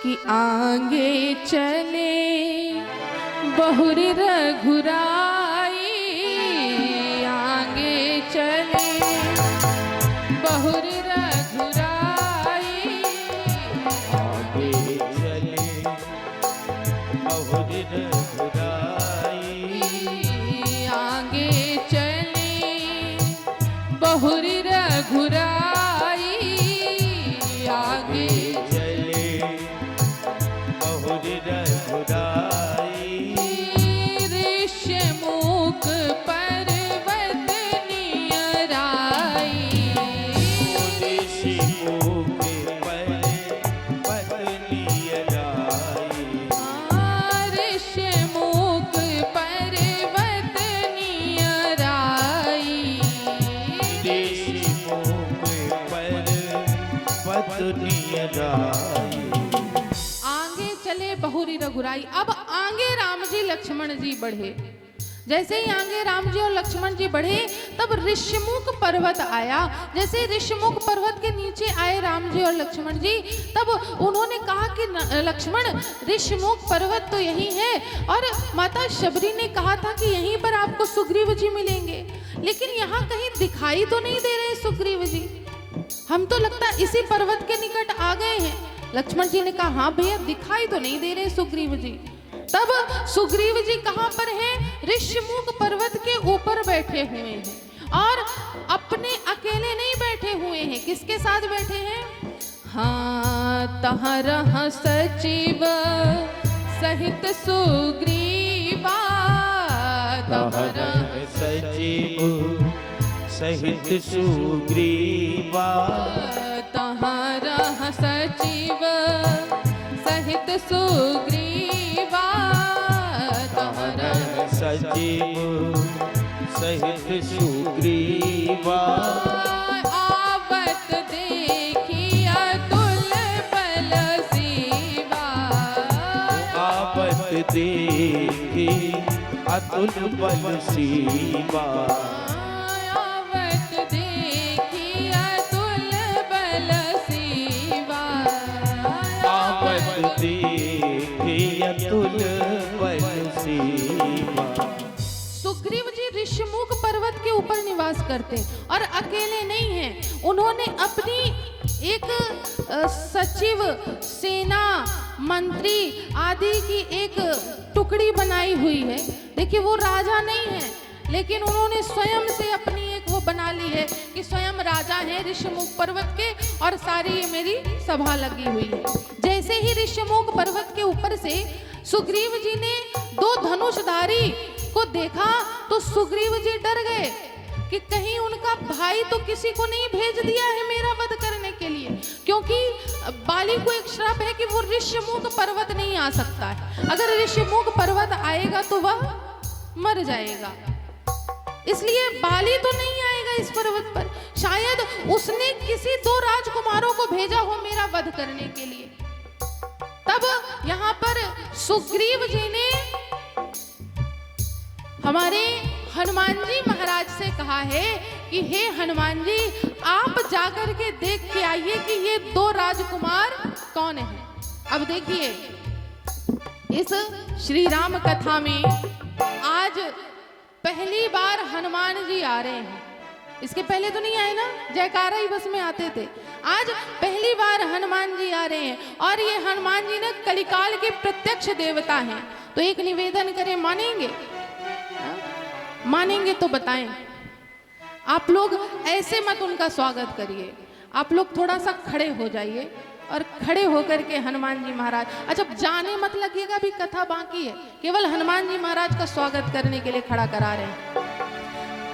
कि आगे चले बहुर रघुराई, आगे चले बहुर रघुराई, आगे चले बहुर रघुराई, आगे चले बहुर रघुराई, आगे चले बहुर रघुराई, ऋष्यमुख पर्वत नियर आई, ऋषिमुख पर्वत नियर आई, ऋष्यमुख पर्वत नियर आई, ऋषिमुख पर्वत नियर आई। आगे चले बहुरी रघुराई। अब आगे राम जी लक्ष्मण जी बढ़े। जैसे ही आगे राम जी और लक्ष्मण जी बढ़े तब ऋष्यमुख पर्वत आया। जैसे ऋष्यमुख पर्वत के नीचे आए राम जी और लक्ष्मण जी, तब उन्होंने कहा कि लक्ष्मण, ऋष्यमुख पर्वत तो यही है और माता शबरी ने कहा था कि यहीं पर आपको सुग्रीव जी मिलेंगे, लेकिन यहाँ कहीं दिखाई तो नहीं दे रहे सुग्रीव जी। हम तो लगता है इसी पर्वत के निकट आ गए हैं। लक्ष्मण जी ने कहा हाँ भैया, दिखाई तो नहीं दे रहे सुग्रीव जी। तब सुग्रीव जी कहाँ पर हैं? ऋष्यमुख पर्वत के ऊपर बैठे हुए हैं और अपने अकेले नहीं बैठे हुए हैं। किसके साथ बैठे हैं? हाँ, तहरह सचिव सहित सुग्रीवा, तहरह सचिव सहित सुग्रीवा, तहरह सचिव सहित सुग्रीवा, तहरह सचिव सहित सुग्रीवा, आवत देखी अतुल बल सीवा, आवत देखी अतुल बल सीवा, आवत देखी अतुल बल सीवा, आवत देखी अतुल बल सीवा। सुग्रीव जी ऋष्यमुख पर्वत के ऊपर निवास करते और अकेले नहीं हैं। उन्होंने अपनी एक सचिव, सेना, मंत्री आदि की एक टुकड़ी बनाई हुई है। देखिए, वो राजा नहीं है, लेकिन उन्होंने स्वयं से अपनी एक वो बना ली है कि स्वयं राजा हैं ऋष्यमुख पर्वत के और सारी ये मेरी सभा लगी हुई है। जैसे ही ऋष्यमुख पर्वत के ऊपर से सुग्रीव जी ने दो धनुषधारी को देखा तो सुग्रीव जी डर गए कि कहीं उनका भाई तो किसी को नहीं भेज दिया है मेरा वध करने के लिए, क्योंकि बाली को एक श्राप है कि वो ऋष्यमुख पर्वत नहीं आ सकता है। अगर ऋष्यमुख पर्वत आएगा तो वह मर जाएगा, इसलिए बाली तो नहीं आएगा इस पर्वत पर। शायद उसने किसी दो राजकुमारों को भेजा हो मेरा वध करने के लिए। तब यहाँ पर सुग्रीव जी ने हमारे हनुमान जी महाराज से कहा है कि हे हनुमान जी, आप जाकर के देख के आइए कि ये दो राजकुमार कौन हैं। अब देखिए, इस श्री राम कथा में आज पहली बार हनुमान जी आ रहे हैं। इसके पहले तो नहीं आए ना, जयकारा ही बस में आते थे। आज पहली बार हनुमान जी आ रहे हैं और ये हनुमान जी ना कलिकाल के प्रत्यक्ष देवता हैं। तो एक निवेदन करें, मानेंगे? मानेंगे तो बताएं। आप लोग ऐसे मत उनका स्वागत करिए, आप लोग थोड़ा सा खड़े हो जाइए और खड़े होकर के हनुमान जी महाराज, अच्छा जाने मत लगिएगा, भी कथा बाकी है, केवल हनुमान जी महाराज का स्वागत करने के लिए खड़ा करा रहे हैं।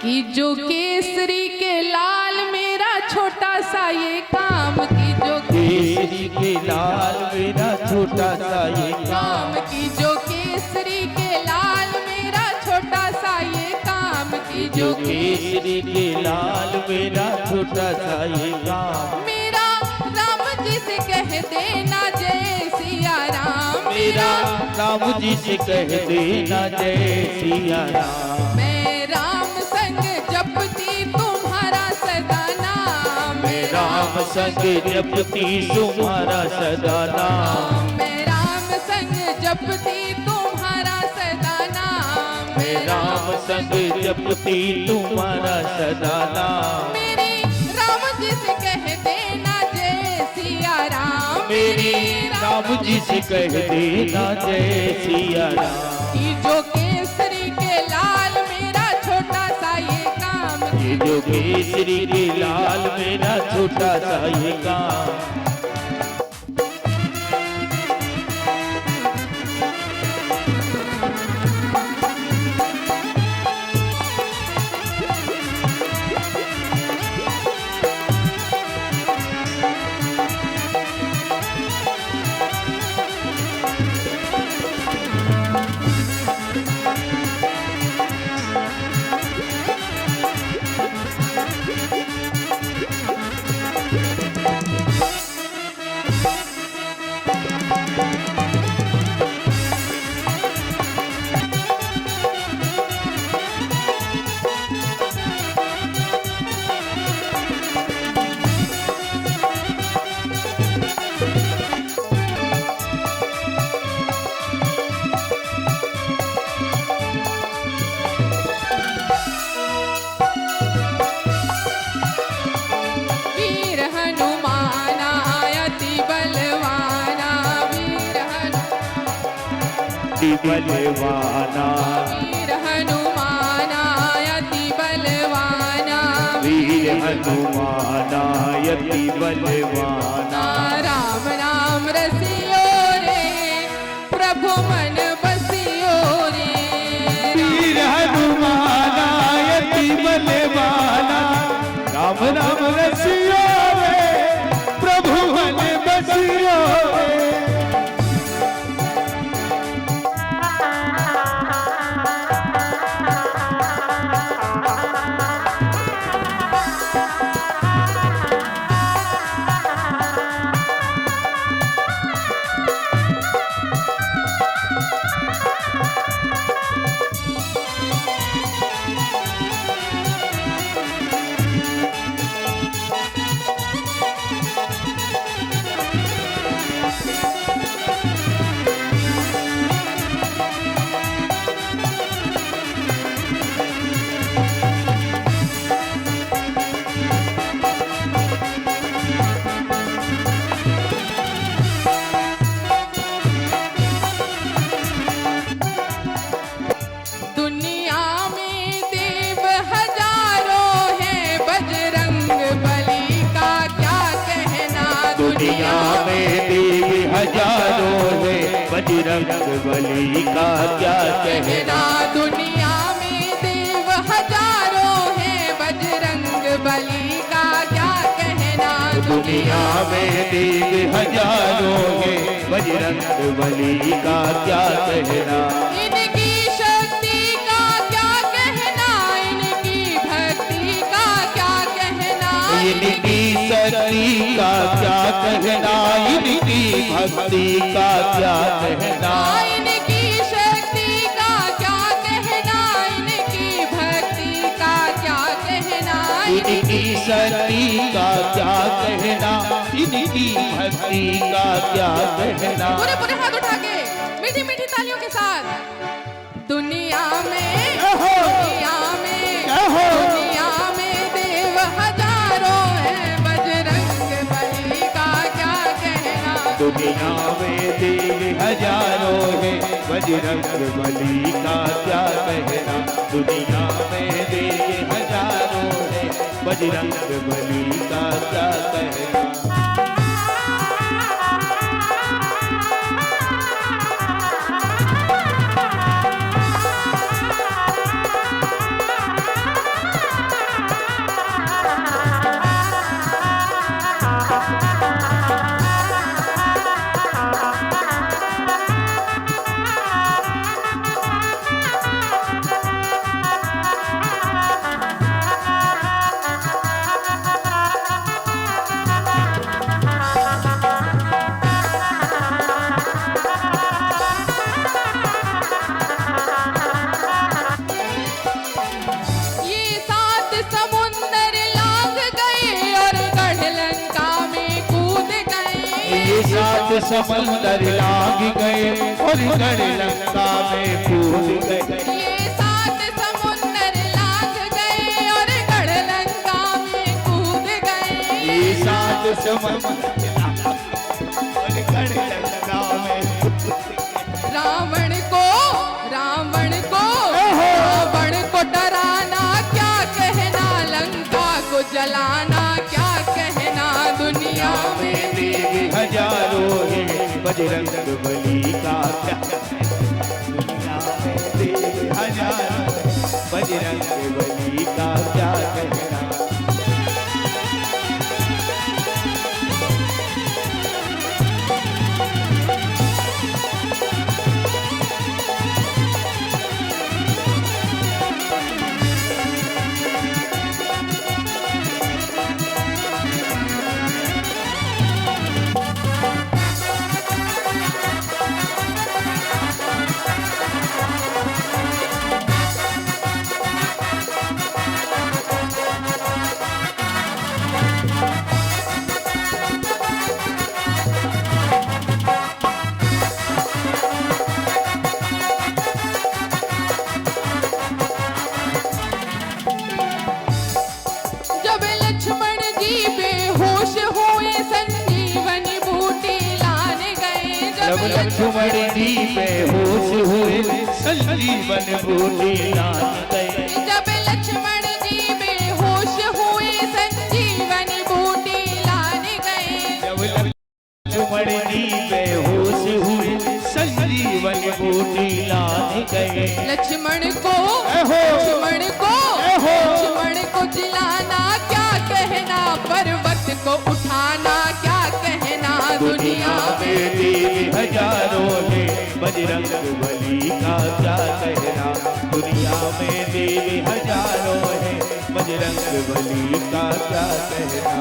कि जो केसरी के लाल मेरा छोटा सा ये काम, की जो केसरी के लाल मेरा छोटा सा ये काम, की जो केसरी के लाल मेरा छोटा सा ये काम, की जो केसरी के लाल मेरा छोटा सा ये काम, मेरा राम जी से कह देना जय सिया राम, मेरा राम जी से कह देना जय सिया राम, मैं राम संग जपती तुम्हारा सदा नाम, मैं राम संग जपती तुम्हारा सदा नाम, जपती तुम्हारा सदा नाम। मेरे राम जी से कह देना जय सिया राम। मेरी राम जी से कह देना जय सिया राम। कि जो केसरी के लाल मेरा छोटा सा ये काम। ये जो केसरी के लाल मेरा छोटा सा ये काम। बलवाना वीर हनुमाना अति बलवाना। वीर हनुमाना यति बलवाना। राम नाम रसियो रे प्रभु मन बसियो रे। वीर हनुमाना यति बलवाना। राम नाम रसियो रे प्रभु मन बसियो रे। दुनिया में देव हजारों है बजरंग बली का क्या कहना। दुनिया में देव हजारों है बजरंग बली का क्या कहना। दुनिया में देव हजारों है बजरंग बली का क्या कहना। इनकी शक्ति का क्या कहना। इनकी भक्ति का क्या कहना। इनकी शक्ति का क्या कहना। इनकी भक्ति का क्या कहना। इनकी शक्ति का क्या कहना। इनकी भक्ति का क्या कहना। इनकी शक्ति का क्या कहना। इनकी भक्ति का क्या कहना। पूरे पूरे हाथ उठा के मीठी मीठी तालियों के साथ। दुनिया में देव हजारों है बजरंग बली का क्या कहना। दुनिया में देव हजारों है बजरंग बली का क्या कहना। दुनिया में देव हजारों है बजरंग बली का क्या कहना। समंदर लाग गए और गढ़ लंका में कूद गए। ये सात समुंदर लाग दुश्मन रावण को डराना क्या कहना, लंका को जलाना क्या कहना, दुनिया में देवी हजारों है बजरंग बली का क्या दुनिया में देवी हजारों बजरंग बली का क्या कहना। जब लक्ष्मण जी बेहोश हुए संजीवन बूटी लान गए, जब लक्ष्मण जी बेहोश हुए संजीवन बूटी लान गए, जब लक्ष्मण जी बेहोश हुए संजीवन बूटी लान गए। लक्ष्मण को जिलाना क्या कहना, पर्वत को उठाना क्या कहना, दुनिया में देवी हजारों है बजरंग बली का क्या कहना, दुनिया में देवी हजारों है बजरंग बली का क्या कहना।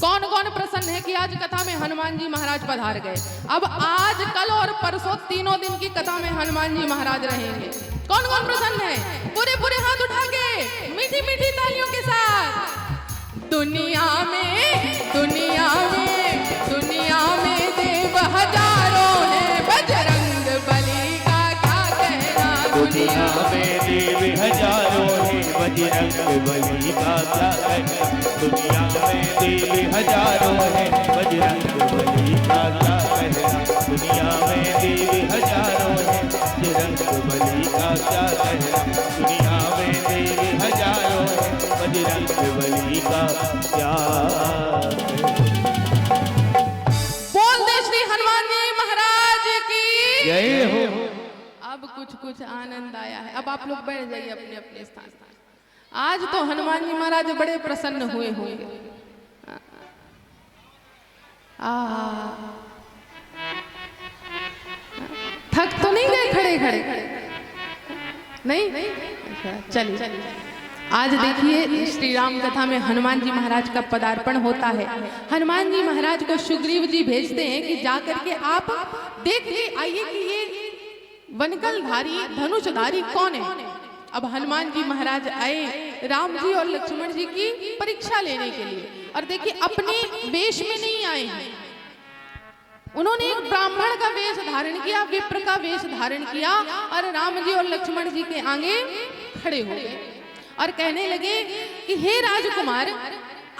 कौन कौन प्रसन्न है कि आज कथा में हनुमान जी महाराज पधार गए। अब आज कल और परसों तीनों दिन की कथा में हनुमान जी महाराज रहेंगे। कौन कौन प्रसन्न है? पूरे पूरे हाथ उठा के मीठी मीठी तालियों के साथ। दुनिया में देव हजारों है बजरंग बली का क्या कहना, दुनिया में देवी हजारों है बजरंग बली का क्या कहना, दुनिया में देवी हजारों है बजरंग बली का क्या कहना, दुनिया में देवी हजारों है बजरंग बली का क्या कहना, दुनिया में देवी हजारों है बजरंग बली का क्या कहना। बोल दे श्री हनुमान जी महाराज की जय हो। अब कुछ आनंद आया है। अब आप लोग बैठ जाइए अपने अपने स्थान। आज तो हनुमान जी महाराज बड़े प्रसन्न हुए होंगे। थक तो नहीं गए खड़े खड़े? नहीं? अच्छा चलिए। आज देखिए श्री राम कथा में हनुमान जी महाराज का पदार्पण होता है। हनुमान जी महाराज को सुग्रीव जी भेजते हैं कि जा करके आप देख के आइए कि ये वनकलधारी धनुषधारी कौन है। अब हनुमान जी महाराज आए राम जी और लक्ष्मण जी की परीक्षा लेने के लिए, और देखिए अपने वेश में नहीं आए हैं। उन्होंने एक ब्राह्मण का वेश धारण किया, विप्र का वेश धारण किया, और राम जी और लक्ष्मण जी के आगे खड़े हो गए और कहने लगे कि हे राजकुमार,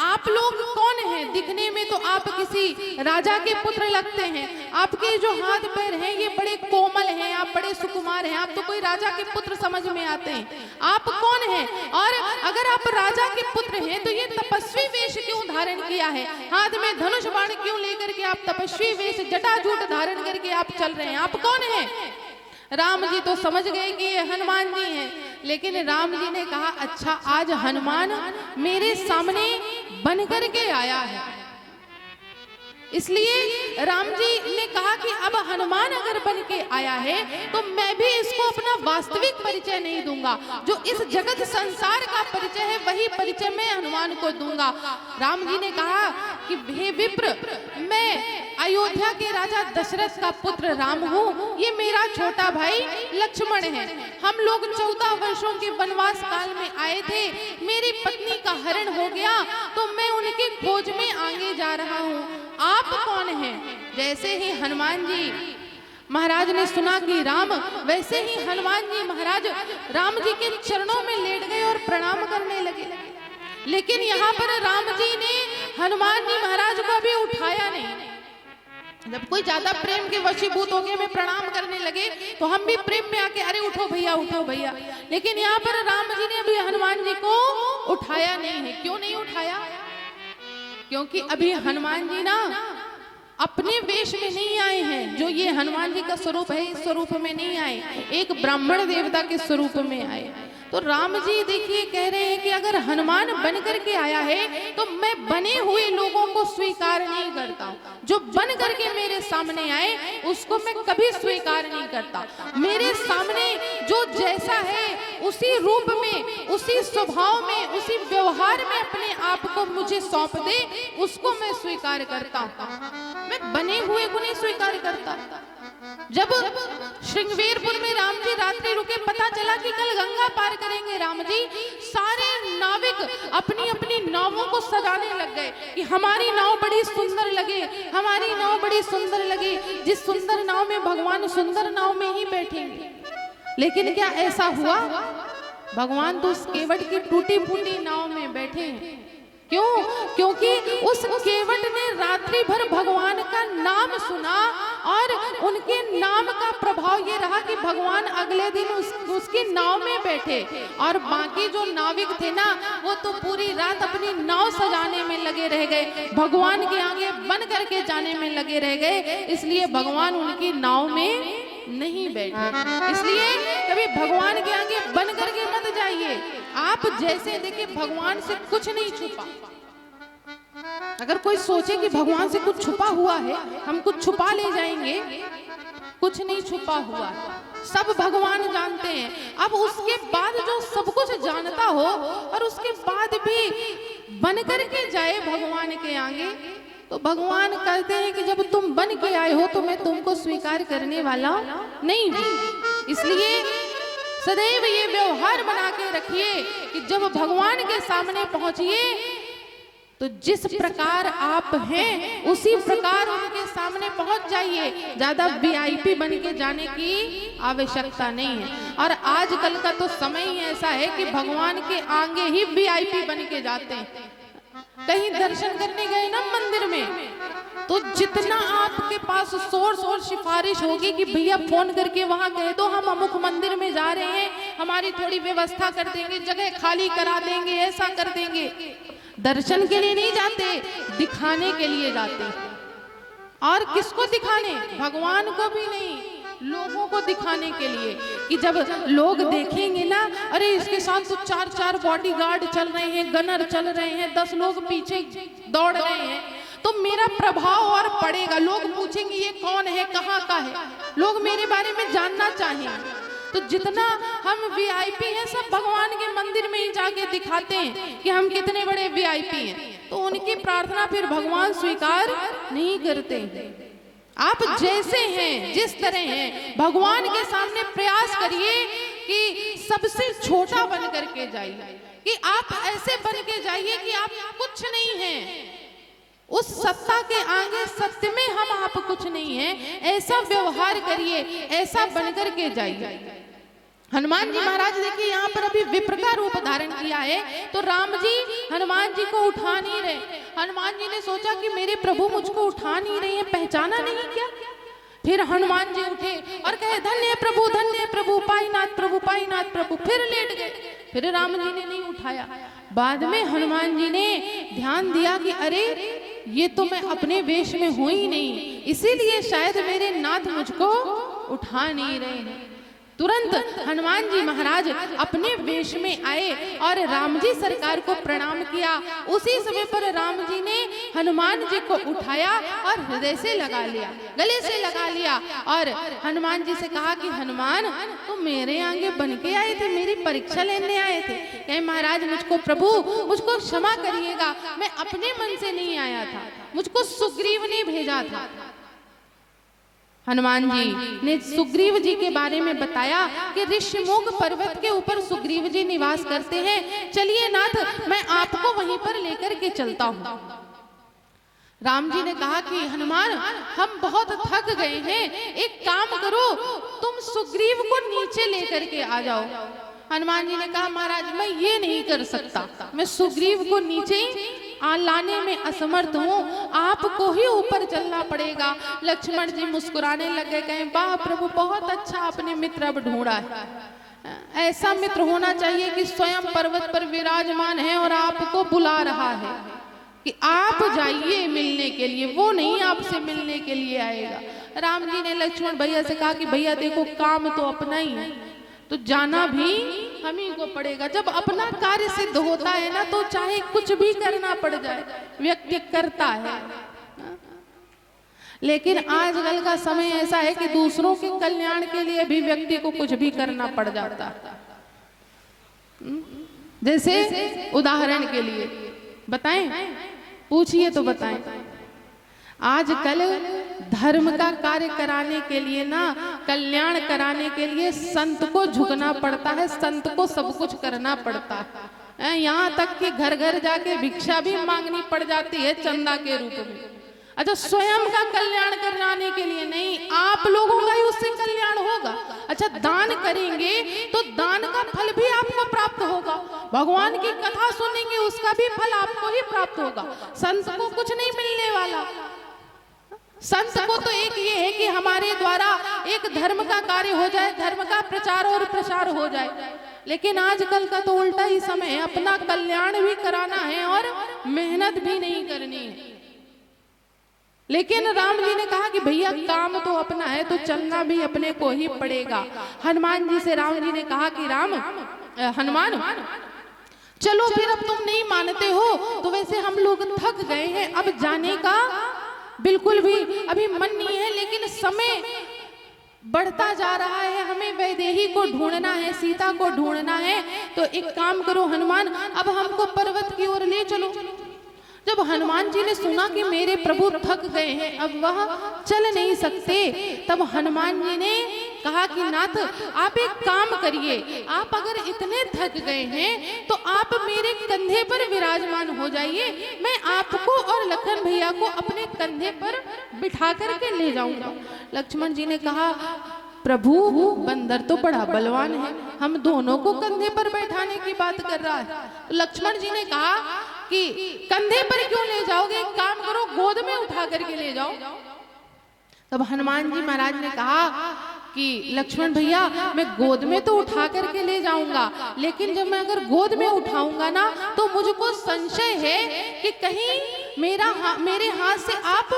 आप लोग कौन हैं? दिखने में तो आप किसी राजा के पुत्र लगते हैं। आपके जो हाथ पैर हैं ये बड़े कोमल हैं, आप बड़े सुकुमार हैं, आप तो कोई राजा के पुत्र समझ में आते हैं। आप कौन हैं? और अगर आप राजा के पुत्र हैं तो ये तपस्वी वेश क्यों धारण किया है? हाथ में धनुष बाण क्यों लेकर के आप तपस्वी वेश जटाजूट धारण करके आप चल रहे हैं? आप कौन हैं? राम जी तो समझ गए कि ये हनुमान जी हैं, लेकिन राम जी ने कहा अच्छा आज हनुमान मेरे सामने बन करके आया है। इसलिए राम जी ने कहा कि अब हनुमान अगर बन के आया है तो मैं भी इसको अपना वास्तविक परिचय नहीं दूंगा, जो इस जगत संसार का परिचय है वही परिचय मैं हनुमान को दूंगा। राम जी ने कहा कि हे विप्र, मैं अयोध्या के राजा दशरथ का पुत्र राम हूँ, ये मेरा छोटा भाई लक्ष्मण है। हम लोग 14 वर्षों के वनवास काल में आए थे, मेरी पत्नी का हरण हो गया तो मैं उनके खोज में आगे जा रहा हूँ। आप कौन हैं? जैसे ही हनुमान जी महाराज ने सुना कि राम, वैसे ही हनुमान जी महाराज राम जी के चरणों में लेट गए और प्रणाम करने लगे। लेकिन यहाँ पर राम जी ने हनुमान जी महाराज को अभी उठाया नहीं। जब कोई ज्यादा प्रेम के वशीभूत होके में प्रणाम करने लगे तो हम भी प्रेम में आके अरे उठो भैया, उठो भैया। लेकिन यहाँ पर राम जी ने अभी हनुमान जी को उठाया नहीं है। क्यों नहीं उठाया? क्योंकि अभी हनुमान जी ना अपने वेश में नहीं आए हैं। जो ये हनुमान जी का स्वरूप है, इस स्वरूप में नहीं आए, एक ब्राह्मण देवता के स्वरूप में आए। तो राम जी देखिए कह रहे हैं कि अगर हनुमान बन करके आया है तो मैं बने हुए लोगों को स्वीकार नहीं करता हूं। जो बन करके मेरे सामने आए उसको मैं कभी स्वीकार नहीं करता। मेरे सामने जो जैसा है उसी रूप में, उसी स्वभाव में, उसी व्यवहार में अपने आप को मुझे सौंप दे, उसको मैं स्वीकार करता हूं। मैं बने हुए को नहीं स्वीकार करता। जब श्रृंगवेरपुर में राम जी रात्रि रुके, पता चला कि कल गंगा पार करेंगे राम जी, सारे नाविक अपनी अपनी नावों को सजाने लग गए कि हमारी नाव बड़ी सुंदर लगे, हमारी नाव बड़ी सुंदर लगे। जिस सुंदर नाव में भगवान सुंदर नाव में ही बैठेंगे। लेकिन क्या ऐसा हुआ? भगवान तो उस केवट की टूटी फूटी नाव में बैठे हैं। क्यों? क्योंकि उस केवट ने रात्रि भर भगवान का नाम सुना और उनके नाम का प्रभाव ये रहा कि भगवान अगले दिन उसकी नाव में बैठे। और बाकी जो नाविक थे ना, वो तो पूरी रात अपनी नाव सजाने में लगे रह गए, भगवान के आगे बन करके जाने में लगे रह गए। इसलिए भगवान उनकी नाव में नहीं बैठे। इसलिए कभी भगवान के आगे बन करके मत जाइए। आप जैसे देखिए, भगवान से कुछ नहीं छुपा। अगर कोई सोचे कि भगवान से कुछ छुपा हुआ है, हम कुछ छुपा ले जाएंगे, कुछ नहीं छुपा हुआ है, सब भगवान जानते हैं। अब उसके बाद जो सब कुछ जानता हो और उसके बाद भी बन करके जाए भगवान के आगे, तो भगवान कहते हैं कि जब तुम बन के आए हो तो मैं तुमको स्वीकार करने वाला नहीं हूं। इसलिए सदैव ये व्यवहार बना के रखिए कि जब भगवान के सामने पहुंचिए तो जिस प्रकार आप हैं उसी प्रकार उनके सामने पहुंच जाइए। ज्यादा वीआईपी बन के जाने की आवश्यकता नहीं है। और आजकल का तो समय ही ऐसा है कि भगवान के आगे ही वीआईपी बन के जाते हैं। कहीं दर्शन करने गए ना मंदिर में, तो जितना आपके पास सोर्स और सिफारिश होगी कि भैया फोन करके वहां कह दो हम अमुक मंदिर में जा रहे हैं, हमारी थोड़ी व्यवस्था कर देंगे, जगह खाली करा देंगे, ऐसा कर देंगे। दर्शन के लिए नहीं जाते, दिखाने के लिए जाते। और किसको दिखाने? भगवान को भी नहीं, लोगों को दिखाने के लिए कि जब लोग देखेंगे ना, अरे इसके साथ तो 4-4 बॉडीगार्ड चल रहे हैं, गनर चल रहे हैं, 10 लोग पीछे दौड़ रहे हैं, तो मेरा प्रभाव और पड़ेगा। लोग पूछेंगे ये कौन है, कहाँ का है, लोग मेरे बारे में जानना चाहेंगे। तो जितना हम वीआईपी हैं सब भगवान के मंदिर में ही जाके दिखाते हैं कि हम कितने बड़े वीआईपी हैं, तो उनकी प्रार्थना फिर भगवान स्वीकार नहीं करते। आप जैसे हैं, जिस तरह हैं, भगवान के सामने प्रयास करिए कि सबसे छोटा बन करके जाइए, कि आप ऐसे बन के जाइए कि आप कुछ नहीं हैं। उस सत्ता के आगे सत्य में हम आप कुछ नहीं हैं, ऐसा व्यवहार करिए, ऐसा बन करके जाइए। हनुमान जी महाराज देखिए यहाँ पर अभी विप्र का रूप धारण किया है, तो राम जी हनुमान जी को उठा नहीं रहे। हनुमान जी ने सोचा कि मेरे प्रभु मुझको उठा नहीं रहे हैं, पहचाना नहीं क्या? फिर हनुमान जी उठे और कहे धन्य प्रभु पाईनाथ प्रभु पाईनाथ प्रभु। फिर लेट गए, फिर राम जी ने नहीं उठाया। बाद में हनुमान जी ने ध्यान दिया कि अरे ये तो मैं अपने वेश में हूं ही नहीं, इसीलिए शायद मेरे नाथ मुझको उठा नहीं रहे हैं। तुरंत हनुमान जी महाराज अपने वेश में आए और राम जी सरकार को प्रणाम किया। उसी समय पर राम जी ने हनुमान जी को उठाया और हृदय से लगा लिया, गले से लगा लिया और हनुमान जी से कहा कि हनुमान तुम मेरे आगे बन के आए थे, मेरी परीक्षा लेने आए थे? कहे महाराज मुझको प्रभु मुझको क्षमा करिएगा, मैं अपने मन से नहीं आया था, मुझको सुग्रीव ने भेजा था। हनुमान जी ने सुग्रीव जी के बारे में बताया कि ऋषमुख पर्वत के ऊपर सुग्रीव जी निवास करते हैं, चलिए नाथ मैं आपको वहीं पर लेकर के चलता हूँ। राम जी ने कहा कि हनुमान हम बहुत थक गए हैं, एक काम करो तुम सुग्रीव को नीचे लेकर के आ जाओ। हनुमान जी ने कहा महाराज मैं ये नहीं कर सकता, मैं सुग्रीव को नीचे लाने में असमर्थ हूँ, आपको ही ऊपर चलना पड़ेगा। लक्ष्मण जी मुस्कुराने लगे, कहें वाह प्रभु बहुत अच्छा आपने मित्र अब ढूंढा है। ऐसा मित्र होना चाहिए कि स्वयं पर्वत पर विराजमान है और आपको बुला रहा है कि आप जाइए मिलने के लिए, वो नहीं आपसे मिलने के लिए आएगा। राम जी ने लक्ष्मण भैया से कहा कि भैया देखो काम तो अपना ही है, तो जाना भी हम ही को पड़ेगा। जब अपना कार्य सिद्ध होता है ना तो चाहे कुछ भी करना पड़ जाए व्यक्ति करता है। लेकिन आजकल का समय ऐसा है कि दूसरों के कल्याण के लिए भी व्यक्ति को कुछ भी करना पड़ जाता है। जैसे उदाहरण के लिए बताएं, पूछिए तो बताएं। आजकल धर्म का कार्य कराने के लिए ना, कल्याण कराने के लिए संत को झुकना पड़ता है, संत को सब कुछ करना पड़ता है। यहाँ तक कि घर घर जाके भिक्षा भी मांगनी पड़ जाती है चंदा के रूप में। अच्छा स्वयं का कल्याण कराने के लिए नहीं, आप लोगों का ही उससे कल्याण होगा। अच्छा दान करेंगे तो दान का फल भी आपको प्राप्त होगा, भगवान की कथा सुनेंगे उसका भी फल आपको ही प्राप्त होगा। संत को कुछ नहीं मिलने वाला। संत को तो एक ये है कि हमारे द्वारा एक धर्म का कार्य हो जाए, धर्म का प्रचार और प्रसार हो जाए। लेकिन आजकल का तो उल्टा ही समय है, अपना कल्याण भी कराना है और मेहनत भी नहीं करनी है। लेकिन राम जी ने कहा कि भैया काम तो अपना है तो चलना भी अपने को ही पड़ेगा। हनुमान जी से राम जी ने कहा कि हनुमान चलो फिर, अब तुम नहीं मानते हो तो वैसे हम लोग थक गए हैं, अब जाने का बिल्कुल भी अभी मन नहीं है, लेकिन समय बढ़ता जा रहा है, हमें वैदेही को ढूंढना है, सीता को ढूंढना है। तो एक काम करो हनुमान, अब हमको पर्वत की ओर ले चलो। जब हनुमान जी ने सुना कि मेरे प्रभु थक गए हैं, अब वह चल नहीं सकते, तब हनुमान जी ने कहा कि नाथ आप एक काम करिए, आप अगर इतने थक गए हैं तो आप मेरे कंधे पर विराजमान हो जाइए, मैं आपको और लखन भैया को अपने कंधे पर बिठा करके ले जाऊंगा। लक्ष्मण जी ने कहा प्रभु बंदर तो बड़ा बलवान है, हम दोनों को कंधे पर बैठाने की बात कर रहा है। तो लक्ष्मण जी ने कहा कि कंधे पर क्यों ले जाओगे, एक काम करो गोद में उठा करके ले जाओ। तब हनुमान जी महाराज ने कहा कि लक्ष्मण भैया मैं गोद में तो उठा करके ले जाऊंगा, लेकिन जब मैं अगर गोद में उठाऊंगा ना तो मुझको संशय है कि कहीं मेरे हाथ से आप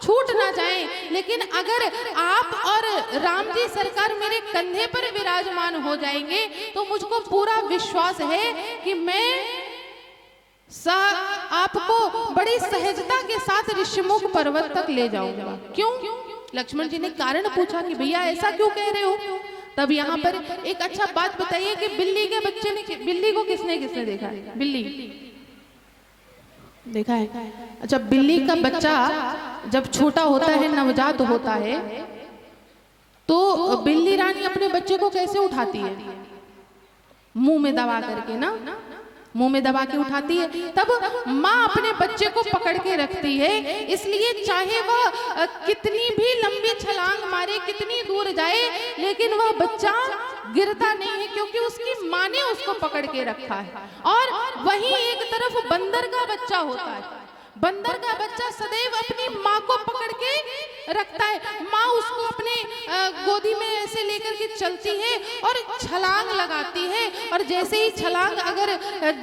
छूट ना जाएं। लेकिन अगर आप और राम जी सरकार मेरे कंधे पर विराजमान हो जाएंगे तो मुझको पूरा विश्वास है कि मैं आपको बड़ी सहजता के साथ ऋषमुख पर्वत तक ले जाऊंगा। क्यों? लक्ष्मण जी ने कारण पूछा कि भैया ऐसा क्यों कह रहे हो। तब यहाँ पर एक अच्छा बात बताइए कि बिल्ली के बच्चे ने, बिल्ली को किसने किसने देखा है? बिल्ली देखा है? अच्छा बिल्ली का बच्चा जब छोटा होता है, नवजात होता है, तो बिल्ली रानी अपने बच्चे को कैसे उठाती है? मुंह में दबा करके ना, मुंह में दबा के उठाती है। तब माँ अपने बच्चे को पकड़ के रखती है, इसलिए चाहे वह कितनी भी लंबी छलांग मारे, कितनी दूर जाए, लेकिन वह बच्चा गिरता नहीं है क्योंकि उसकी माँ ने उसको पकड़ के रखा है। और वहीं एक तरफ बंदर का बच्चा होता है, बंदर का बच्चा सदैव अपनी माँ को पकड़ के रखता है, माँ उसको अपने गोदी में ऐसे लेकर के चलती है और छलांग लगाती है, और जैसे ही छलांग अगर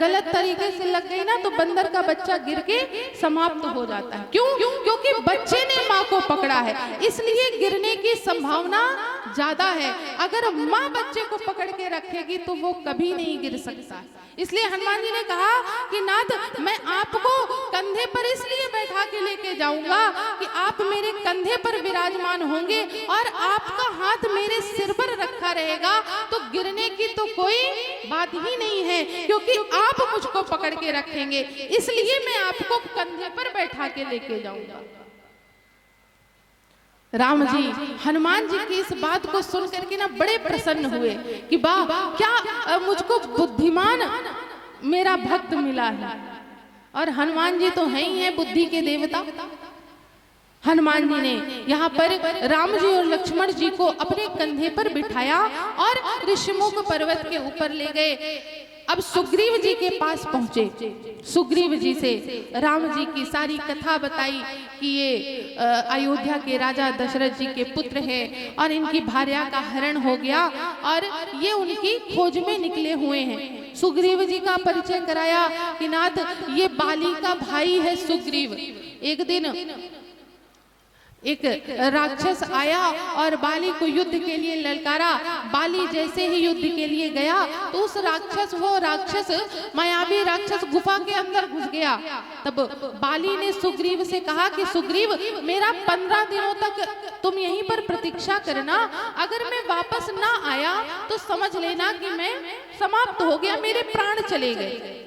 गलत तरीके से लग गई ना तो बंदर का बच्चा गिर के समाप्त हो जाता है। क्यों? क्योंकि बच्चे ने माँ को पकड़ा है, इसलिए गिरने की संभावना ज्यादा है। अगर माँ बच्चे को पकड़ के रखेगी तो वो कभी नहीं गिर सकता। इसलिए हनुमान जी ने कहा कि नाथ मैं आपको कंधे पर इसलिए बैठा के लेके जाऊंगा कि आप मेरे कंधे पर विराजमान होंगे और आपका हाथ मेरे सिर पर रखा रहेगा, तो गिरने की तो कोई बात ही नहीं है, क्योंकि आप मुझको पकड़ के रखेंगे, इसलिए मैं आपको कंधे पर बैठा के लेके जाऊंगा। राम जी हनुमान जी की इस बात को सुन करके ना बड़े प्रसन्न हुए कि वाह, क्या मुझको बुद्धिमान मेरा भक्त मिला है। और हनुमान जी तो हैं ही हैं बुद्धि के देवता। हनुमान जी ने यहाँ पर राम जी और लक्ष्मण जी को अपने कंधे पर बिठाया और ऋषिमुख पर्वत के ऊपर ले गए। अब सुग्रीव जी के पास पहुंचे। सुग्रीव जी से राम जी की सारी कथा बताई कि ये अयोध्या के राजा दशरथ जी के पुत्र हैं और इनकी भार्या का हरण हो गया और ये उनकी खोज में निकले हुए हैं। सुग्रीव जी का परिचय कराया कि नाथ ये बाली का भाई है सुग्रीव। एक दिन एक राक्षस आया और बाली को युद्ध के लिए ललकारा। बाली जैसे ही युद्ध के लिए गया तो उस राक्षस मायावी राक्षस गुफा के अंदर घुस गया। तब बाली ने सुग्रीव से कहा कि सुग्रीव मेरा 15 दिनों तक तुम यहीं पर प्रतीक्षा करना, अगर मैं वापस ना आया तो समझ लेना कि मैं समाप्त हो गया, मेरे प्राण चले गए।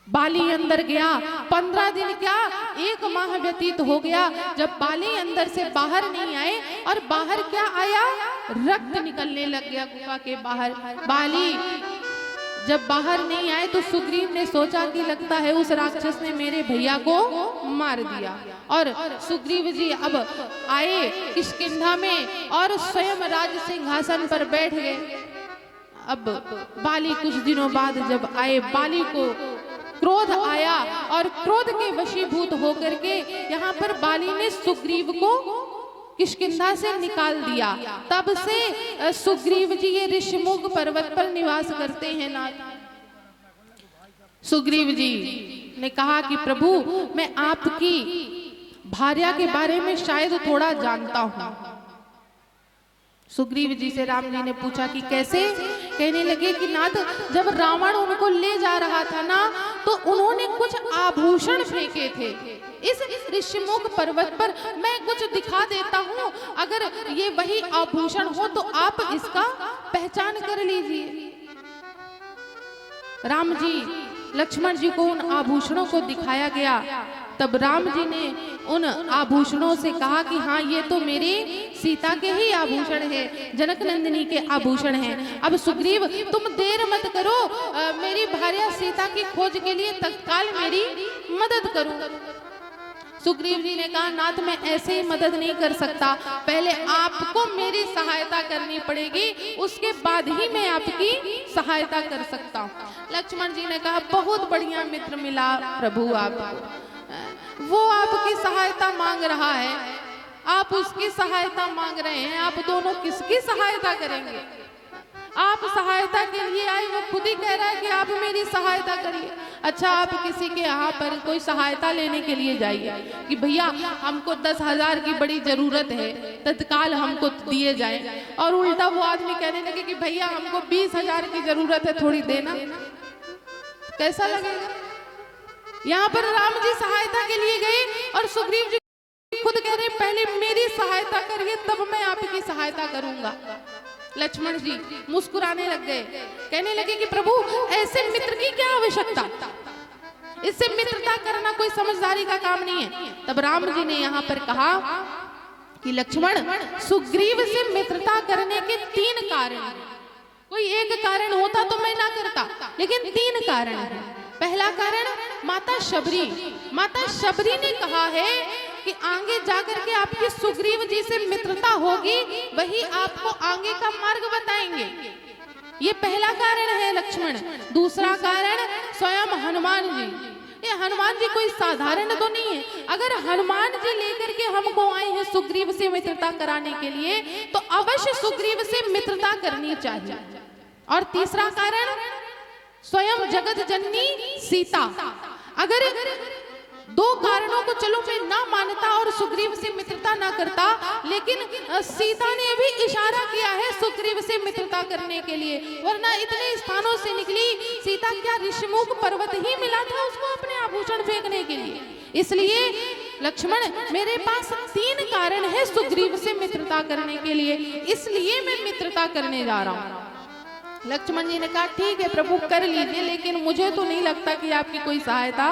बाली अंदर गया, 15 दिन क्या 1 माह व्यतीत हो गया जब बाली अंदर से बाहर नहीं आए। और बाहर क्या आया, रक्त निकलने लग गया गुफा के बाहर। बाली जब बाहर नहीं आए तो सुग्रीव ने सोचा कि लगता है उस राक्षस ने मेरे भैया को मार दिया। और सुग्रीव जी अब आए किष्किंधा में और स्वयं राज सिंहासन पर बैठ गए। अब बाली कुछ दिनों बाद जब आए, बाली को क्रोध आया और क्रोध के वशीभूत होकर के यहाँ पर बाली ने सुग्रीव को किष्किंधा से निकाल दिया। तब से सुग्रीव जी ये ऋषिमुख पर्वत पर निवास करते हैं। नाथ सुग्रीव जी ने कहा कि प्रभु मैं आपकी भार्या के बारे में शायद थोड़ा जानता हूँ। सुग्रीव जी से राम जी ने पूछा कि कैसे? कहने लगे कि नाथ जब रावण उनको ले जा रहा था ना तो उन्होंने कुछ आभूषण फेंके थे इस ऋषिमुख पर्वत पर। मैं कुछ दिखा देता हूँ, अगर ये वही आभूषण हो तो आप इसका पहचान कर लीजिए। राम जी लक्ष्मण जी को उन आभूषणों को दिखाया गया। तब राम जी ने उन आभूषणों से कहा कि हाँ ये तो मेरी सीता के ही आभूषण हैं, जनक नंदिनी के आभूषण हैं। अब सुग्रीव तुम देर मत करो, मेरी भार्या सीता की खोज के लिए तत्काल मेरी मदद करो। सुग्रीव जी ने कहा नाथ मैं ऐसे ही मदद नहीं कर सकता, पहले आपको मेरी सहायता करनी पड़ेगी, उसके बाद ही मैं आपकी सहायता कर सकता हूँ। लक्ष्मण जी ने कहा बहुत बढ़िया मित्र मिला प्रभु आपको, वो आपकी सहायता मांग रहा है, आप उसकी सहायता मांग रहे हैं, आप दोनों किसकी सहायता करेंगे? आप सहायता के लिए आए, वो खुद ही कह रहा है कि आप मेरी सहायता करिए। अच्छा आप किसी के यहाँ पर कोई सहायता लेने के लिए जाइए कि भैया हमको 10,000 की बड़ी जरूरत है, तत्काल हमको दिए जाए, और उल्टा वो आदमी कहने लगे कि भैया हमको 20,000 की जरूरत है, थोड़ी देना। कैसा लगेगा? यहाँ पर राम जी सहायता के लिए गए और सुग्रीव जी खुद कह रहे पहले मेरी सहायता करिए तब मैं आपकी सहायता करूंगा। लक्ष्मण जी मुस्कुराने लग गए, कहने लगे कि प्रभु ऐसे मित्र की क्या आवश्यकता, इससे मित्रता करना कोई समझदारी का काम नहीं है। तब राम जी ने यहाँ पर कहा कि लक्ष्मण सुग्रीव से मित्रता करने के 3 कारण हैं। कोई एक कारण होता तो मैं ना करता, लेकिन 3 कारण हैं। पहला कारण माता शबरी ने कहा है कि आगे जाकर के आपकी सुग्रीव जी से मित्रता होगी, वही आपको आगे का मार्ग बताएंगे। ये पहला कारण है लक्ष्मण। दूसरा कारण स्वयं हनुमान जी। ये हनुमान जी कोई साधारण तो नहीं है, अगर हनुमान जी लेकर के हमको आए हैं सुग्रीव से मित्रता कराने के लिए तो अवश्य सुग्रीव से मित्रता करनी चाहिए। और तीसरा कारण स्वयं जगत जननी सीता। अगर 2 कारणों को चलो मैं ना मानता और सुग्रीव से मित्रता ना करता, लेकिन सीता ने भी इशारा किया है सुग्रीव से मित्रता करने के लिए, वरना इतने स्थानों से निकली सीता, क्या ऋषिमुख पर्वत ही मिला था उसको अपने आभूषण फेंकने के लिए। इसलिए लक्ष्मण, मेरे पास 3 कारण है सुग्रीव से मित्रता करने के लिए, इसलिए मैं मित्रता करने जा रहा हूं। लक्ष्मण जी ने कहा ठीक है प्रभु कर लीजिए, लेकिन मुझे तो नहीं लगता कि आपकी कोई सहायता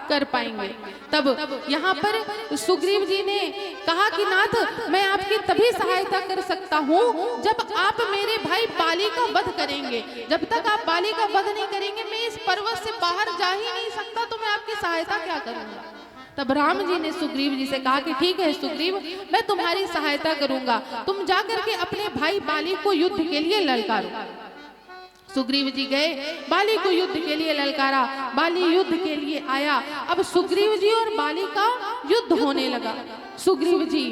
कर पाएंगे। तब यहाँ पर सुग्रीव जी ने कहा कि नाथ, मैं आपकी तभी सहायता कर सकता हूँ जब आप मेरे भाई बाली का वध करेंगे। जब तक आप बाली का वध नहीं करेंगे मैं इस पर्वत से बाहर जा ही नहीं सकता, तो मैं आपकी सहायता क्या करूँगा। तब राम जी ने सुग्रीव जी से कहा कि ठीक है सुग्रीव, मैं तुम्हारी सहायता करूंगा, तुम जाकर के अपने भाई बाली को युद्ध के लिए ललकारो। सुग्रीव जी गए, बाली को युद्ध के लिए ललकारा, बाली युद्ध के लिए आया। अब सुग्रीव जी और बाली का युद्ध होने लगा। सुग्रीव जी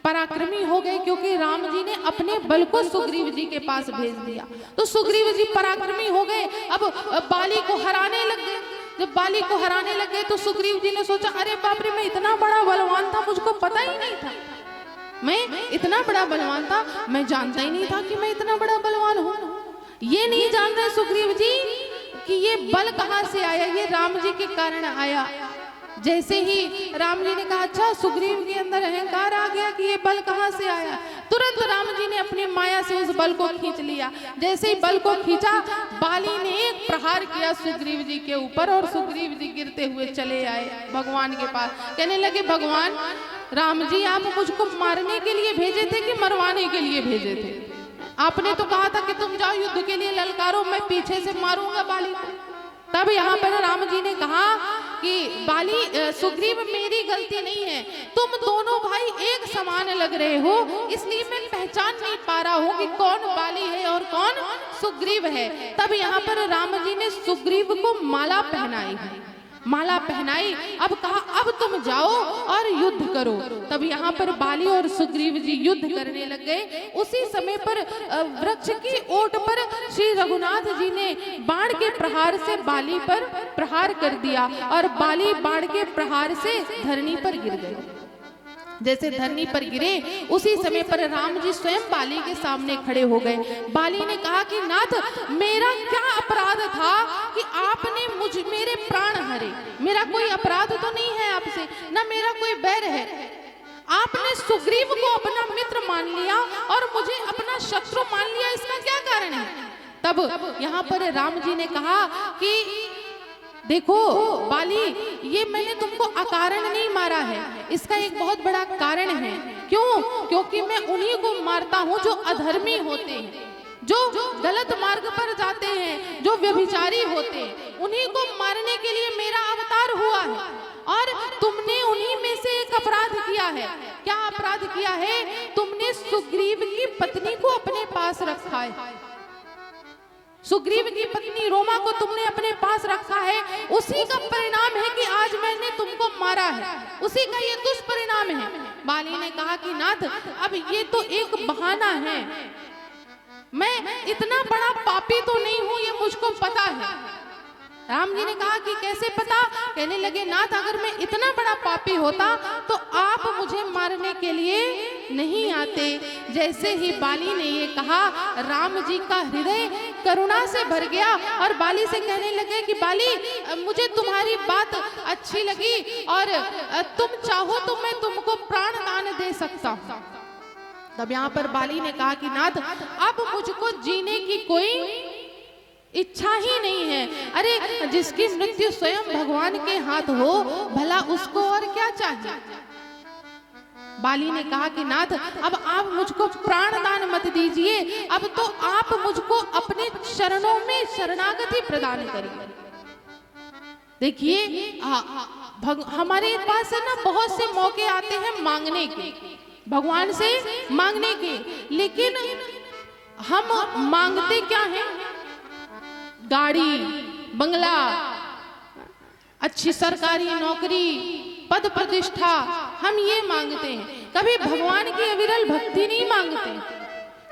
पराक्रमी हो गए क्योंकि राम जी ने अपने बल को सुग्रीव जी के पास भेज दिया, तो सुग्रीव जी पराक्रमी हो गए। अब बाली को हराने लग गए। जब बाली को हराने लगे तो सुग्रीव जी ने सोचा, अरे बाप रे, मैं इतना बड़ा बलवान था, मुझको पता ही नहीं था, मैं इतना बड़ा बलवान था, मैं जानता ही नहीं था कि मैं इतना बड़ा बलवान हूँ। ये नहीं जान रहे सुग्रीव जी कि ये बल कहाँ से आया, ये राम जी के कारण आया। जैसे ही राम जी ने कहा अच्छा, सुग्रीव के अंदर अहंकार आ गया कि ये बल कहाँ से आया, तुरंत राम जी ने अपनी माया से उस बल को खींच लिया। जैसे ही बल को खींचा, बाली ने एक प्रहार किया सुग्रीव जी के ऊपर और सुग्रीव जी गिरते हुए चले आए भगवान के पास। कहने लगे, भगवान राम जी, आप मुझको मारने के लिए भेजे थे कि मरवाने के लिए भेजे थे? आपने तो कहा था कि तुम जाओ युद्ध के लिए ललकारो, मैं पीछे से मारूंगा बाली को। तब यहाँ पर राम जी ने कहा कि बाली, सुग्रीव, मेरी गलती नहीं है, तुम दोनों भाई एक समान लग रहे हो, इसलिए मैं पहचान नहीं पा रहा हूँ कि कौन बाली है और कौन सुग्रीव है। तब यहाँ पर राम जी ने सुग्रीव को माला पहनाई है, माला पहनाई। अब कहा, अब तुम जाओ और युद्ध करो। तब यहाँ पर बाली और सुग्रीव जी युद्ध करने लग गए। उसी समय पर वृक्ष की ओट पर श्री रघुनाथ जी ने बाण के प्रहार से बाली पर प्रहार कर दिया और बाली बाण के प्रहार से धरनी पर गिर गए। जैसे धरनी पर गिरे, उसी समय पर राम जी स्वयं बाली के सामने खड़े हो गए। बाली ने कहा कि नाथ, मेरा क्या अपराध था कि आपने मेरे प्राण हरे? मेरा कोई अपराध तो नहीं है आपसे, ना मेरा कोई बैर है। आपने सुग्रीव को अपना मित्र मान लिया और मुझे अपना शत्रु मान लिया, इसका क्या कारण है? तब यहाँ पर राम जी ने कहा कि देखो बाली, ये मैंने तुमको अकारण नहीं मारा है, इसका एक बहुत बड़ा कारण है। क्यों? क्योंकि मैं उन्हीं को मारता हूँ जो अधर्मी होते हैं, जो गलत मार्ग पर जाते हैं, जो व्यभिचारी होते हैं, उन्हीं को मारने के लिए मेरा अवतार हुआ है। और तुमने उन्हीं में से एक अपराध किया है। क्या अपराध किया है? तुमने सुग्रीव की पत्नी को अपने पास रखा है। सुग्रीव की पत्नी रोमा को तुमने अपने पास रखा है, उसी का परिणाम है कि आज मैंने तुमको मारा है, उसी का ये दुष्परिणाम है। बाली ने कहा कि नाथ, अब ये तो एक बहाना है, मैं इतना बड़ा पापी तो नहीं हूं, ये मुझको पता है। राम जी ने कहा कि कैसे पता? कहने लगे, नाथ, अगर मैं इतना बड़ा पापी होता तो आप मुझे मारने के लिए नहीं आते। जैसे ही बाली ने ये कहा, राम जी का हृदय करुणा से भर गया और बाली से कहने लगे कि बाली, मुझे तुम्हारी बात अच्छी लगी और तुम चाहो तो मैं तुमको प्राण दान दे सकता हूँ। तब यहाँ पर बाली ने कहा कि नाथ, अब मुझको जीने की कोई इच्छा ही नहीं है। अरे जिसकी मृत्यु स्वयं भगवान के हाथ हो, भला उसको और क्या चाहिए? बाली ने कहा कि नाथ, अब आप मुझको प्राण दान मत दीजिए, अब तो आप मुझको अपने चरणों में शरणागति प्रदान करिए। देखिए, हमारे पास है ना बहुत से मौके आते हैं मांगने के, भगवान से मांगने के, लेकिन हम मांगते क्या हैं? गाड़ी, बंगला, अच्छी सरकारी नौकरी, पद प्रतिष्ठा, हम ये मांगते हैं। कभी भगवान की अविरल भक्ति नहीं मांगते।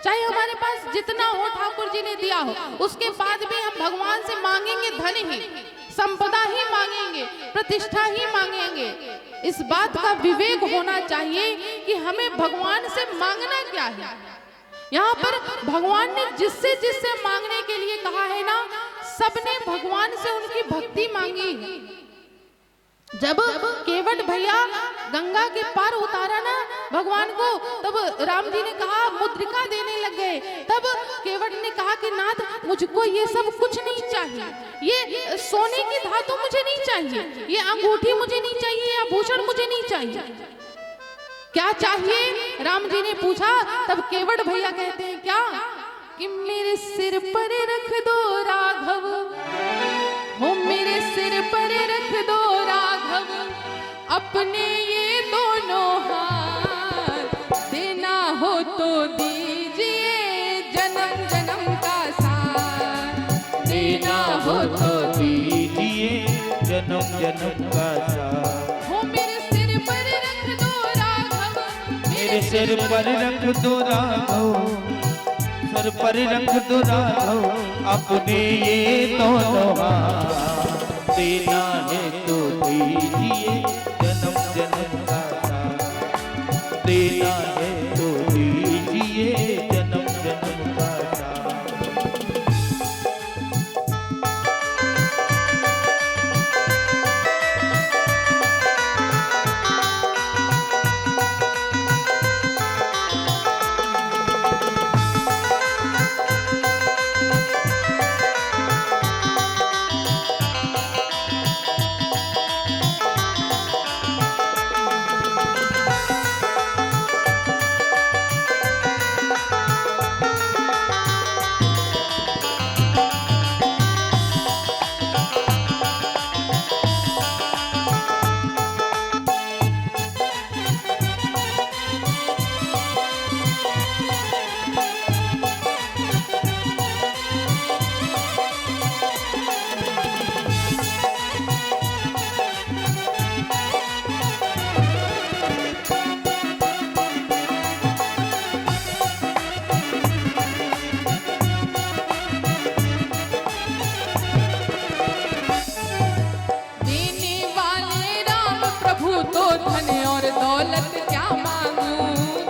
चाहे हमारे पास जितना हो ठाकुर जी ने दिया हो, उसके बाद भी हम भगवान से मांगेंगे धन ही, संपदा ही मांगेंगे, प्रतिष्ठा ही मांगेंगे। इस बात का विवेक होना चाहिए कि हमें भगवान से मांगना क्या है। यहाँ पर भगवान ने जिससे जिससे मांगने के लिए कहा है ना, सबने भगवान से उनकी भक्ति मांगी है। जब केवट भैया गंगा के पार उतारा ना भगवान को, तब राम जी ने कहा मुद्रिका देने लग गए। तब केवट ने कहा कि नाथ, मुझको ये सब कुछ नहीं चाहिए, ये सोने की धातु मुझे नहीं चाहिए, ये अंगूठी मुझे नहीं चाहिए, ये आभूषण मुझे नहीं चाहिए। क्या चाहिए? राम जी ने पूछा। तब केवट भैया कहते हैं क्या कि मेरे सिर पर रख दो राघव, हो मेरे सिर पर रख दो राघव, अपने ये दोनों हाथ, देना हो तो दीजिए जन्म जन्म का साथ, देना हो तो दीजिए जन्म जन्म का साथ। हो मेरे सिर पर रख दो राघव, मेरे सिर पर रख दो राघव, सर पर रख दो राघव, अपने ये दोनों हाथ, देना है तो दीजिए जन्म जन्म का साथ, देना है तो दीजिए जन्म जन्म का साथ।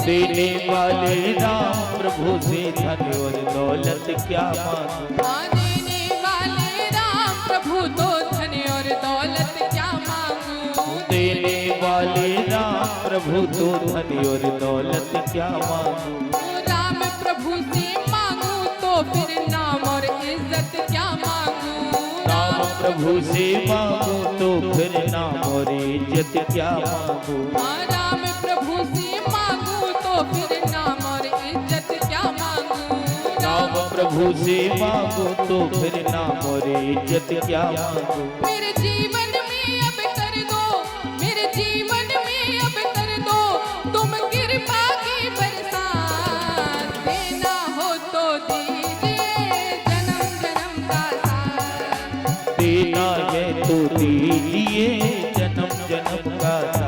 देने वाले राम प्रभु से धन और दौलत क्या मांगू। देने वाले राम प्रभु तो धन और दौलत क्या मांगू। देने वाले राम प्रभु तो धन और दौलत क्या मांगू। राम प्रभु से मांगू तो फिर नाम और इज्जत क्या मांगू। राम प्रभु से मांगू तो फिर नाम और इज्जत क्या मांगू। राम प्रभु से मांगू तो फिर नाम और इज्जत क्या मांगू। राम प्रभु से मांगू तो फिर नाम और इज्जत क्या मांगू। मेरे जीवन में अब कर दो, मेरे जीवन में अब कर दो तुम कृपा की बरसात। देना हो तो दीजिए जन्म जन्म का साथ। देना है तो दीजिए जन्म जन्म का साथ।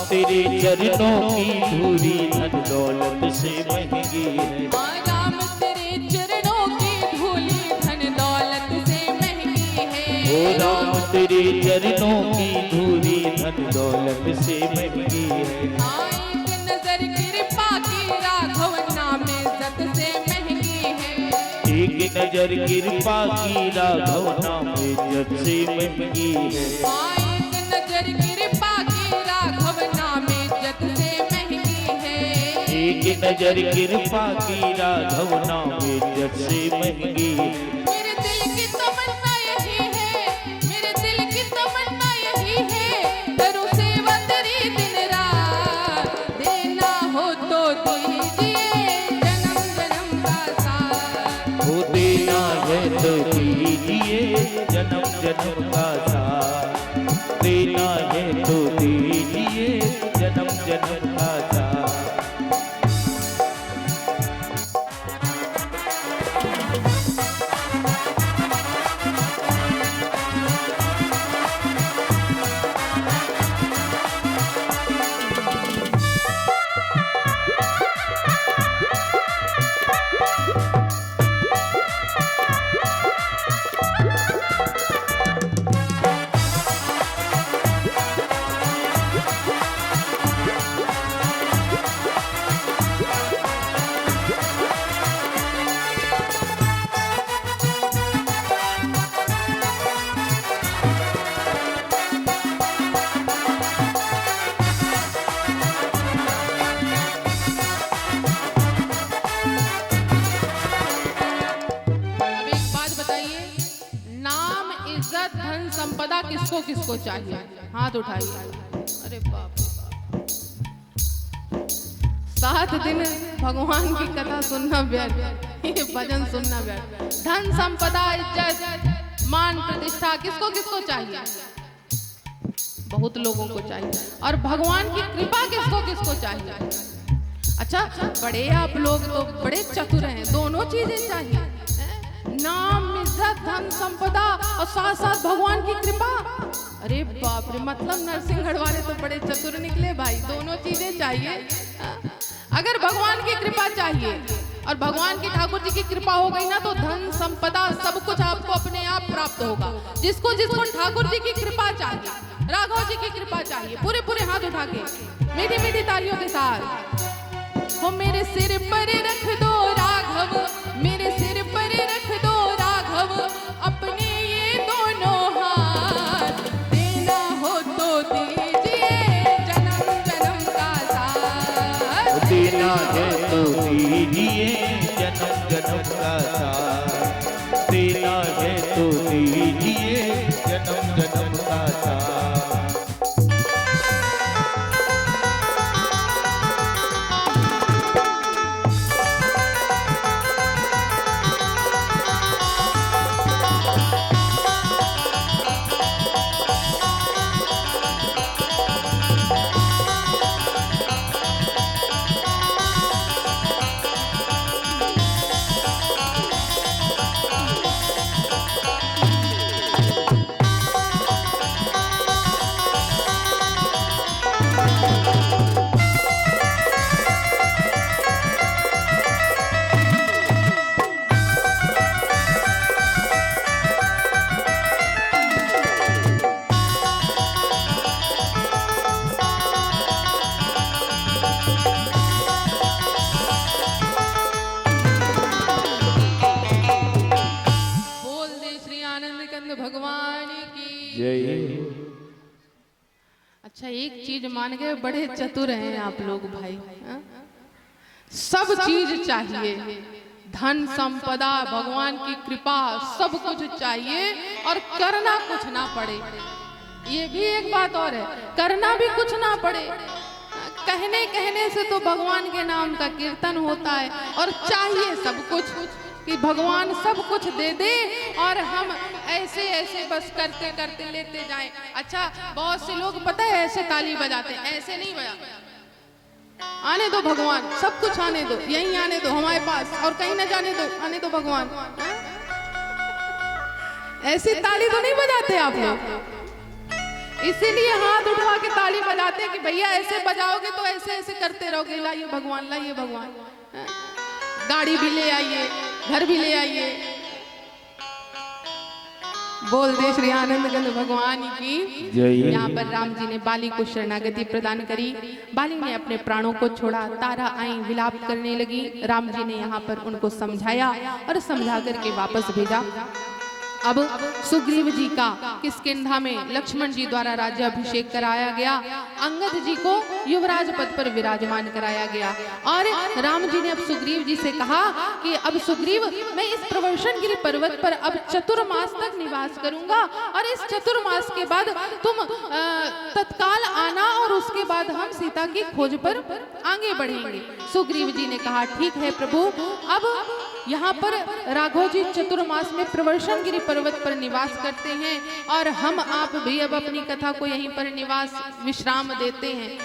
तेरे चरणों की धूली धन दौलत से महंगी है। राम तेरे चरणों की धूली धन दौलत से महंगी है। ओ राम तेरे चरणों की धूली धन दौलत से महंगी है। एक नजर कृपा की राघव नाम इज्जत से महंगी है। एक नजर कृपा की राघव नाम इज्जत से महंगी है। एक नजर कृपा की राघव नाम इज्जत से एक नजर कृपा की राघव नाम जग से महंगी। मेरे दिल की तमन्ना यही है, मेरे दिल की तमन्ना यही है, करूं सेवा तेरी दिन रात, देना हो तो दीजिए जन्म जन्म का साथ। वो देना है तो दीजिए जन्म जन्म का साथ, देना है तो दीजिए जन्म जन्म का साथ। संपदा किसको किसको चाहिए? हाथ उठाइए। अरे बाप रे बाप, 7 दिन भगवान की कथा सुनना व्यर्थ, ये भजन सुनना व्यर्थ। धन संपदा इज्जत मान प्रतिष्ठा किसको किसको चाहिए? बहुत लोगों को चाहिए। और भगवान की कृपा किसको किसको चाहिए? अच्छा, बड़े आप लोग तो बड़े चतुर हैं, दोनों चीजें चाहिए, नाम इज्जत धन संपदा और साथ साथ भगवान की कृपा। अरे बाप रे, मतलब नरसिंहगढ़ वाले तो बड़े चतुर निकले भाई, दोनों चीजें चाहिए। अगर भगवान की कृपा चाहिए और भगवान की ठाकुर जी की कृपा हो गई ना, तो धन संपदा सब कुछ आपको अपने आप प्राप्त होगा। जिसको जिसको ठाकुर जी की कृपा चाहिए, राघव जी की कृपा चाहिए, पूरे पूरे हाथ उठा के मीठी मीठी तालियों के साथ, वो मेरे सिर पर रख दो राघव, मेरे सिर पर रख दो राघव, अपने ये दोनों हाथ, देना हो तो दीजिए जन्म जन्म का साथ, देना है तो दीजिए जन्म जन्म का साथ, देना है तो दीजिए जन्म जन्म का साथ। भगवान की जय। अच्छा, एक चीज मान गए, बड़े चतुर हैं आप लोग भाई, हा? सब चीज चाहिए, धन संपदा भगवान की कृपा सब कुछ चाहिए और करना कुछ ना पड़े। ये भी एक बात और है, करना भी कुछ ना पड़े। कहने कहने से तो भगवान के नाम का कीर्तन होता है, और चाहिए सब कुछ कि भगवान सब कुछ दे दे और हम ऐसे ऐसे बस करते करते लेते जाएं। अच्छा, बहुत से लोग पता है ऐसे ताली बजाते हैं, ऐसे नहीं बजाते। आने दो भगवान, सब कुछ आने दो, यहीं आने दो हमारे पास, और कहीं न जाने दो, आने दो भगवान। ऐसी ताली तो नहीं बजाते आप लोग, इसीलिए हाथ उठवा के ताली बजाते कि भैया ऐसे बजाओगे तो ऐसे ऐसे करते रहोगे, लाइए भगवान, लाइए भगवान, गाड़ी भी ले आइए, घर भी ले आइए। बोल दे श्री आनंदगंध भगवान की जय। यहाँ पर राम जी ने बाली को शरणागति प्रदान करी, बाली ने अपने प्राणों को छोड़ा, तारा आई विलाप करने लगी। राम जी ने यहाँ पर उनको समझाया और समझा करके वापस भेजा। अब सुग्रीव जी का किष्किंधा में लक्ष्मण जी द्वारा राज्याभिषेक कराया गया। अंगद जी को युवराज पद पर विराजमान कराया गया। और राम जी ने अब सुग्रीव जी से कहा कि अब सुग्रीव, मैं इस प्रवर्षणगिरि पर्वत पर अब चतुर्मास तक निवास करूंगा और इस चतुर्मास के बाद तुम तत्काल आना और उसके बाद हम सीता की खोज पर आगे बढ़ेंगे। सुग्रीव जी ने कहा ठीक है प्रभु। अब यहाँ पर राघव जी चतुर्मास में प्रवर्षणगिरि पर्वत पर निवास करते हैं और हम आप भी अब अपनी कथा को यहीं पर निवास विश्राम देते हैं।